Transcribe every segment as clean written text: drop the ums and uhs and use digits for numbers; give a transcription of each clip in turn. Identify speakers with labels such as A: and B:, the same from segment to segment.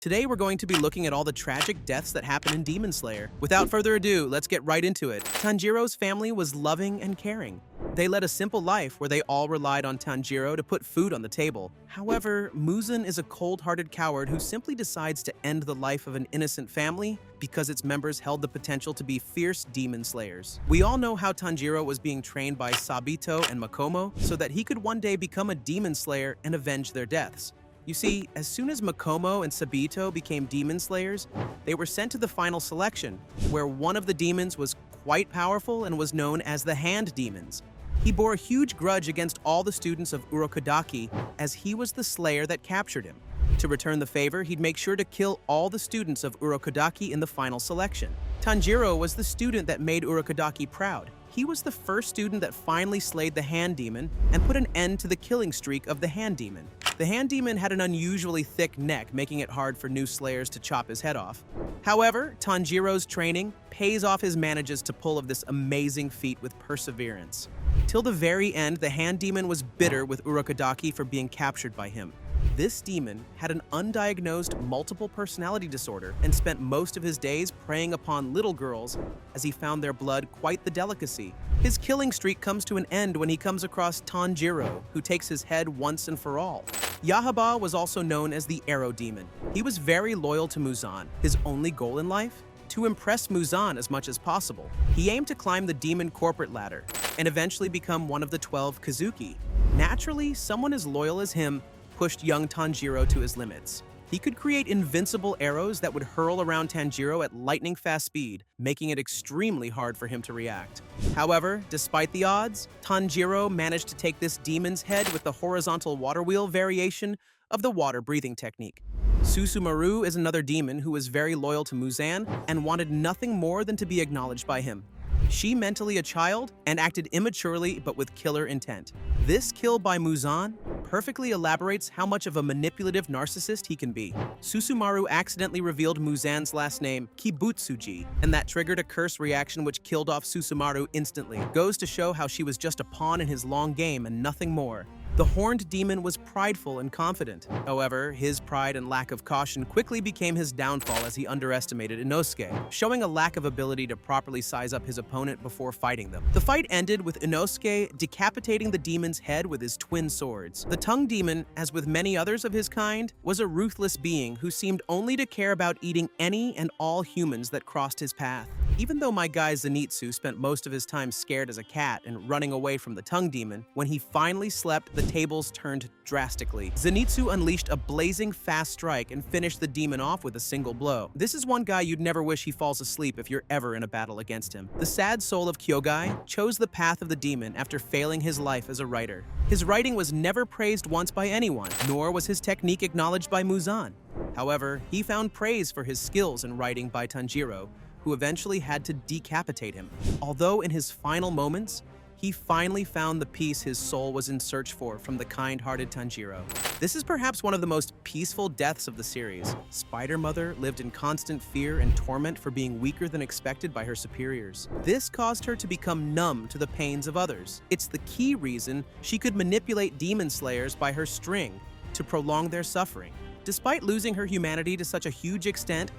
A: Today we're going to be looking at all the tragic deaths that happen in Demon Slayer. Without further ado, let's get right into it. Tanjiro's family was loving and caring. They led a simple life where they all relied on Tanjiro to put food on the table. However, Muzan is a cold-hearted coward who simply decides to end the life of an innocent family because its members held the potential to be fierce demon slayers. We all know how Tanjiro was being trained by Sabito and Makomo so that he could one day become a demon slayer and avenge their deaths. You see, as soon as Makomo and Sabito became demon slayers, they were sent to the final selection, where one of the demons was quite powerful and was known as the Hand Demons. He bore a huge grudge against all the students of Urokodaki as he was the slayer that captured him. To return the favor, he'd make sure to kill all the students of Urokodaki in the final selection. Tanjiro was the student that made Urokodaki proud. He was the first student that finally slayed the Hand Demon and put an end to the killing streak of the Hand Demon. The Hand Demon had an unusually thick neck, making it hard for new slayers to chop his head off. However, Tanjiro's training pays off his manages to pull of this amazing feat with perseverance. Till the very end, the Hand Demon was bitter with Urokodaki for being captured by him. This demon had an undiagnosed multiple personality disorder and spent most of his days preying upon little girls as he found their blood quite the delicacy. His killing streak comes to an end when he comes across Tanjiro, who takes his head once and for all. Yahaba was also known as the Arrow Demon. He was very loyal to Muzan. His only goal in life? To impress Muzan as much as possible. He aimed to climb the demon corporate ladder and eventually become one of the 12 Kazuki. Naturally, someone as loyal as him pushed young Tanjiro to his limits. He could create invincible arrows that would hurl around Tanjiro at lightning-fast speed, making it extremely hard for him to react. However, despite the odds, Tanjiro managed to take this demon's head with the horizontal water wheel variation of the water-breathing technique. Susumaru is another demon who was very loyal to Muzan and wanted nothing more than to be acknowledged by him. She mentally a child and acted immaturely but with killer intent. This kill by Muzan perfectly elaborates how much of a manipulative narcissist he can be. Susumaru accidentally revealed Muzan's last name, Kibutsuji, and that triggered a curse reaction which killed off Susumaru instantly. Goes to show how she was just a pawn in his long game and nothing more. The horned demon was prideful and confident. However, his pride and lack of caution quickly became his downfall as he underestimated Inosuke, showing a lack of ability to properly size up his opponent before fighting them. The fight ended with Inosuke decapitating the demon's head with his twin swords. The Tongue Demon, as with many others of his kind, was a ruthless being who seemed only to care about eating any and all humans that crossed his path. Even though my guy Zenitsu spent most of his time scared as a cat and running away from the Tongue Demon, when he finally slept, the tables turned drastically. Zenitsu unleashed a blazing fast strike and finished the demon off with a single blow. This is one guy you'd never wish he falls asleep if you're ever in a battle against him. The sad soul of Kyogai chose the path of the demon after failing his life as a writer. His writing was never praised once by anyone, nor was his technique acknowledged by Muzan. However, he found praise for his skills in writing by Tanjiro, who eventually had to decapitate him. Although in his final moments, he finally found the peace his soul was in search for from the kind-hearted Tanjiro. This is perhaps one of the most peaceful deaths of the series. Spider Mother lived in constant fear and torment for being weaker than expected by her superiors. This caused her to become numb to the pains of others. It's the key reason she could manipulate demon slayers by her string to prolong their suffering. Despite losing her humanity to such a huge extent,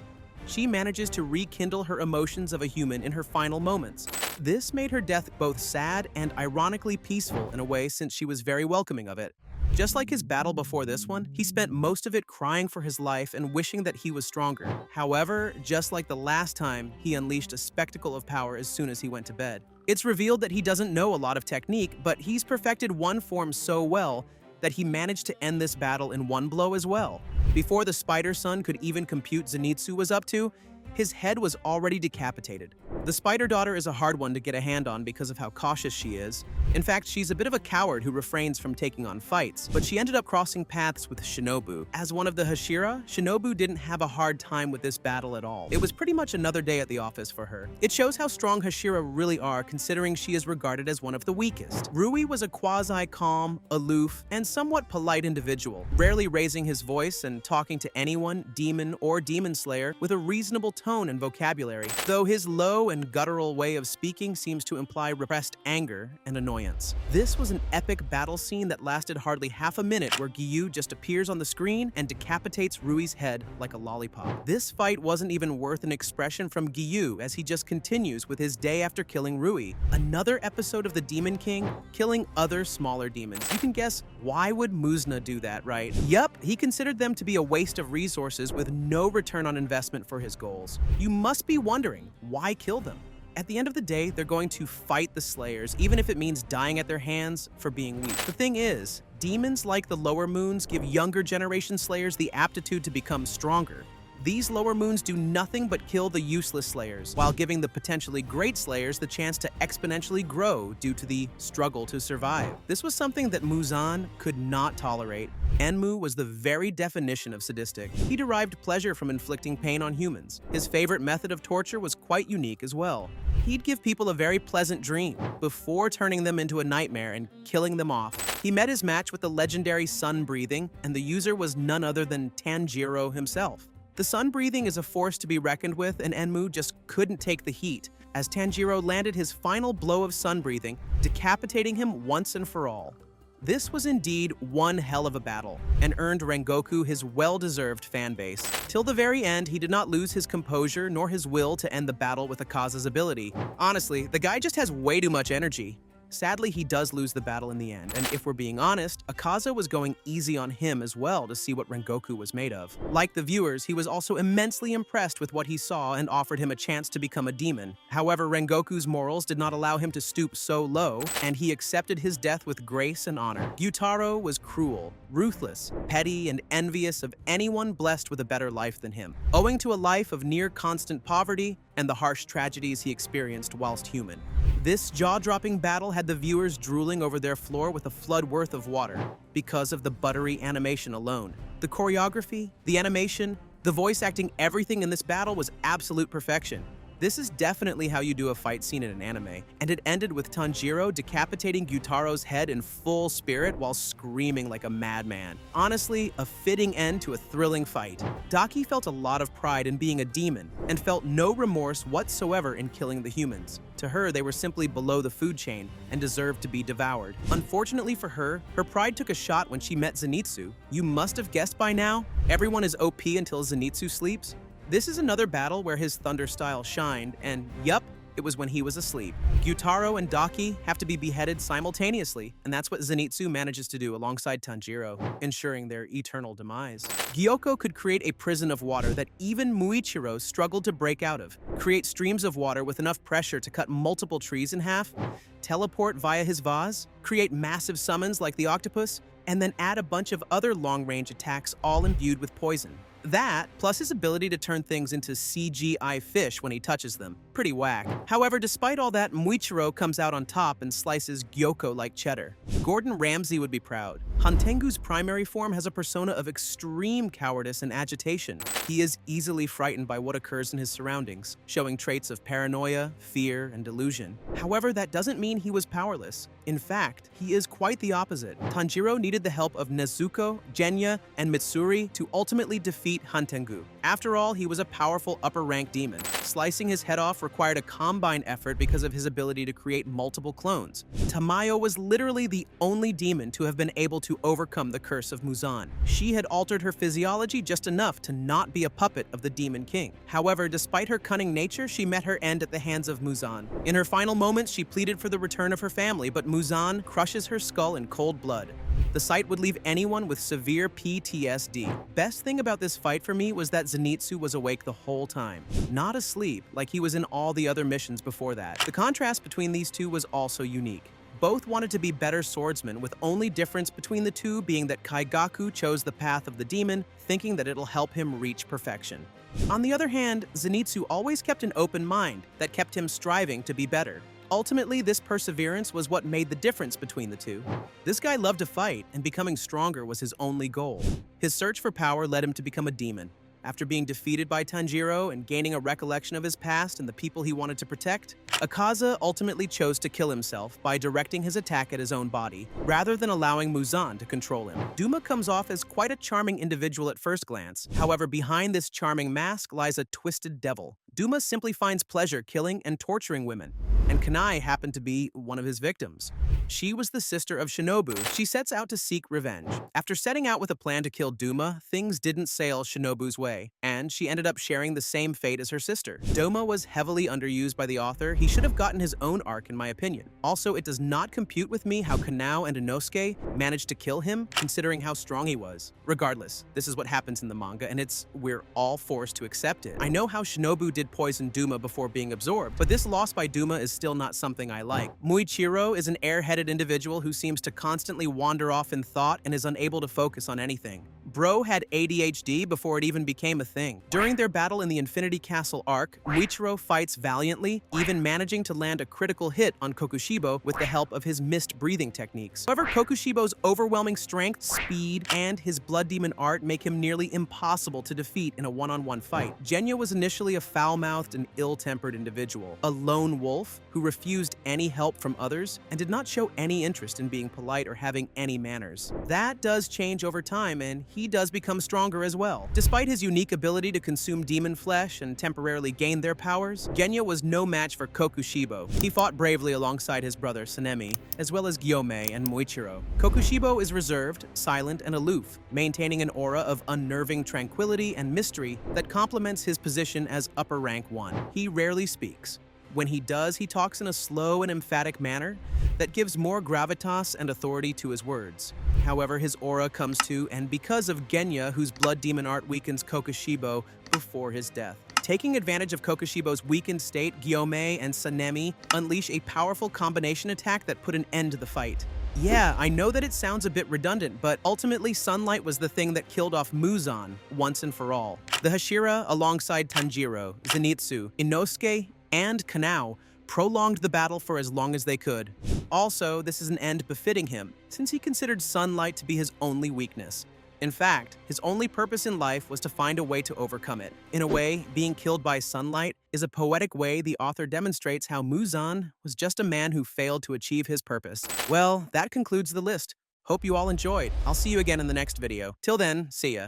A: she manages to rekindle her emotions of a human in her final moments. This made her death both sad and ironically peaceful in a way since she was very welcoming of it. Just like his battle before this one, he spent most of it crying for his life and wishing that he was stronger. However, just like the last time, he unleashed a spectacle of power as soon as he went to bed. It's revealed that he doesn't know a lot of technique, but he's perfected one form so well that he managed to end this battle in one blow as well. Before the Spider Son could even compute Zenitsu was up to, his head was already decapitated. The Spider Daughter is a hard one to get a hand on because of how cautious she is. In fact, she's a bit of a coward who refrains from taking on fights, but she ended up crossing paths with Shinobu. As one of the Hashira, Shinobu didn't have a hard time with this battle at all. It was pretty much another day at the office for her. It shows how strong Hashira really are considering she is regarded as one of the weakest. Rui was a quasi-calm, aloof, and somewhat polite individual, rarely raising his voice and talking to anyone, demon or demon slayer, with a reasonable tone and vocabulary, though his low and guttural way of speaking seems to imply repressed anger and annoyance. This was an epic battle scene that lasted hardly half a minute, where Giyu just appears on the screen and decapitates Rui's head like a lollipop. This fight wasn't even worth an expression from Giyu, as he just continues with his day after killing Rui. Another episode of the Demon King, killing other smaller demons. You can guess, why would Muzna do that, right? Yup, he considered them to be a waste of resources with no return on investment for his goals. You must be wondering, why kill them? At the end of the day, they're going to fight the Slayers, even if it means dying at their hands for being weak. The thing is, demons like the Lower Moons give younger generation Slayers the aptitude to become stronger. These Lower Moons do nothing but kill the useless Slayers, while giving the potentially great Slayers the chance to exponentially grow due to the struggle to survive. This was something that Muzan could not tolerate. Enmu was the very definition of sadistic. He derived pleasure from inflicting pain on humans. His favorite method of torture was quite unique as well. He'd give people a very pleasant dream before turning them into a nightmare and killing them off. He met his match with the legendary sun breathing, and the user was none other than Tanjiro himself. The sun breathing is a force to be reckoned with, and Enmu just couldn't take the heat, as Tanjiro landed his final blow of sun breathing, decapitating him once and for all. This was indeed one hell of a battle, and earned Rengoku his well-deserved fanbase. Till the very end, he did not lose his composure nor his will to end the battle with Akaza's ability. Honestly, the guy just has way too much energy. Sadly, he does lose the battle in the end, and if we're being honest, Akaza was going easy on him as well to see what Rengoku was made of. Like the viewers, he was also immensely impressed with what he saw and offered him a chance to become a demon. However, Rengoku's morals did not allow him to stoop so low, and he accepted his death with grace and honor. Gyutaro was cruel, ruthless, petty, and envious of anyone blessed with a better life than him, owing to a life of near constant poverty and the harsh tragedies he experienced whilst human. This jaw-dropping battle had the viewers drooling over their floor with a flood worth of water because of the buttery animation alone. The choreography, the animation, the voice acting, everything in this battle was absolute perfection. This is definitely how you do a fight scene in an anime, and it ended with Tanjiro decapitating Gyutaro's head in full spirit while screaming like a madman. Honestly, a fitting end to a thrilling fight. Daki felt a lot of pride in being a demon, and felt no remorse whatsoever in killing the humans. To her, they were simply below the food chain and deserved to be devoured. Unfortunately for her, her pride took a shot when she met Zenitsu. You must have guessed by now, everyone is OP until Zenitsu sleeps. This is another battle where his thunder style shined, and yup, it was when he was asleep. Gyutaro and Daki have to be beheaded simultaneously, and that's what Zenitsu manages to do alongside Tanjiro, ensuring their eternal demise. Gyoko could create a prison of water that even Muichiro struggled to break out of, create streams of water with enough pressure to cut multiple trees in half, teleport via his vase, create massive summons like the octopus, and then add a bunch of other long-range attacks all imbued with poison. That, plus his ability to turn things into CGI fish when he touches them. Pretty whack. However, despite all that, Muichiro comes out on top and slices Gyoko like cheddar. Gordon Ramsay would be proud. Hantengu's primary form has a persona of extreme cowardice and agitation. He is easily frightened by what occurs in his surroundings, showing traits of paranoia, fear, and delusion. However, that doesn't mean he was powerless. In fact, he is quite the opposite. Tanjiro needed the help of Nezuko, Genya, and Mitsuri to ultimately defeat Hantengu. After all, he was a powerful upper-rank demon. Slicing his head off required a combined effort because of his ability to create multiple clones. Tamayo was literally the only demon to have been able to overcome the curse of Muzan. She had altered her physiology just enough to not be a puppet of the Demon King. However, despite her cunning nature, she met her end at the hands of Muzan. In her final moments, she pleaded for the return of her family, but Muzan crushes her skull in cold blood. The sight would leave anyone with severe PTSD. Best thing about this fight for me was that Zenitsu was awake the whole time, not asleep like he was in all the other missions before that. The contrast between these two was also unique. Both wanted to be better swordsmen, with only difference between the two being that Kaigaku chose the path of the demon, thinking that it'll help him reach perfection. On the other hand, Zenitsu always kept an open mind that kept him striving to be better. Ultimately, this perseverance was what made the difference between the two. This guy loved to fight, and becoming stronger was his only goal. His search for power led him to become a demon. After being defeated by Tanjiro and gaining a recollection of his past and the people he wanted to protect, Akaza ultimately chose to kill himself by directing his attack at his own body, rather than allowing Muzan to control him. Duma comes off as quite a charming individual at first glance. However, behind this charming mask lies a twisted devil. Duma simply finds pleasure killing and torturing women, and Kanai happened to be one of his victims. She was the sister of Shinobu. She sets out to seek revenge. After setting out with a plan to kill Duma, things didn't sail Shinobu's way, and she ended up sharing the same fate as her sister. Doma was heavily underused by the author. He should have gotten his own arc, in my opinion. Also, it does not compute with me how Kanao and Inosuke managed to kill him, considering how strong he was. Regardless, this is what happens in the manga, and we're all forced to accept it. I know how Shinobu did poison Duma before being absorbed, but this loss by Duma is still not something I like. Muichiro is an airheaded individual who seems to constantly wander off in thought and is unable to focus on anything. Bro had ADHD before it even became a thing. During their battle in the Infinity Castle arc, Muichiro fights valiantly, even managing to land a critical hit on Kokushibo with the help of his mist breathing techniques. However, Kokushibo's overwhelming strength, speed, and his blood demon art make him nearly impossible to defeat in a one-on-one fight. Genya was initially a foul-mouthed and ill-tempered individual, a lone wolf who refused any help from others and did not show any interest in being polite or having any manners. That does change over time, and he does become stronger as well. Despite his unique ability to consume demon flesh and temporarily gain their powers, Genya was no match for Kokushibo. He fought bravely alongside his brother Sanemi, as well as Gyomei and Muichiro. Kokushibo is reserved, silent, and aloof, maintaining an aura of unnerving tranquility and mystery that complements his position as upper rank 1. He rarely speaks. When he does, he talks in a slow and emphatic manner that gives more gravitas and authority to his words. However, his aura comes to, and because of Genya, whose blood demon art weakens Kokushibo before his death. Taking advantage of Kokushibo's weakened state, Gyomei and Sanemi unleash a powerful combination attack that put an end to the fight. Yeah, I know that it sounds a bit redundant, but ultimately sunlight was the thing that killed off Muzan once and for all. The Hashira, alongside Tanjiro, Zenitsu, Inosuke, and Kanao, prolonged the battle for as long as they could. Also, this is an end befitting him, since he considered sunlight to be his only weakness. In fact, his only purpose in life was to find a way to overcome it. In a way, being killed by sunlight is a poetic way the author demonstrates how Muzan was just a man who failed to achieve his purpose. Well, that concludes the list. Hope you all enjoyed. I'll see you again in the next video. Till then, see ya.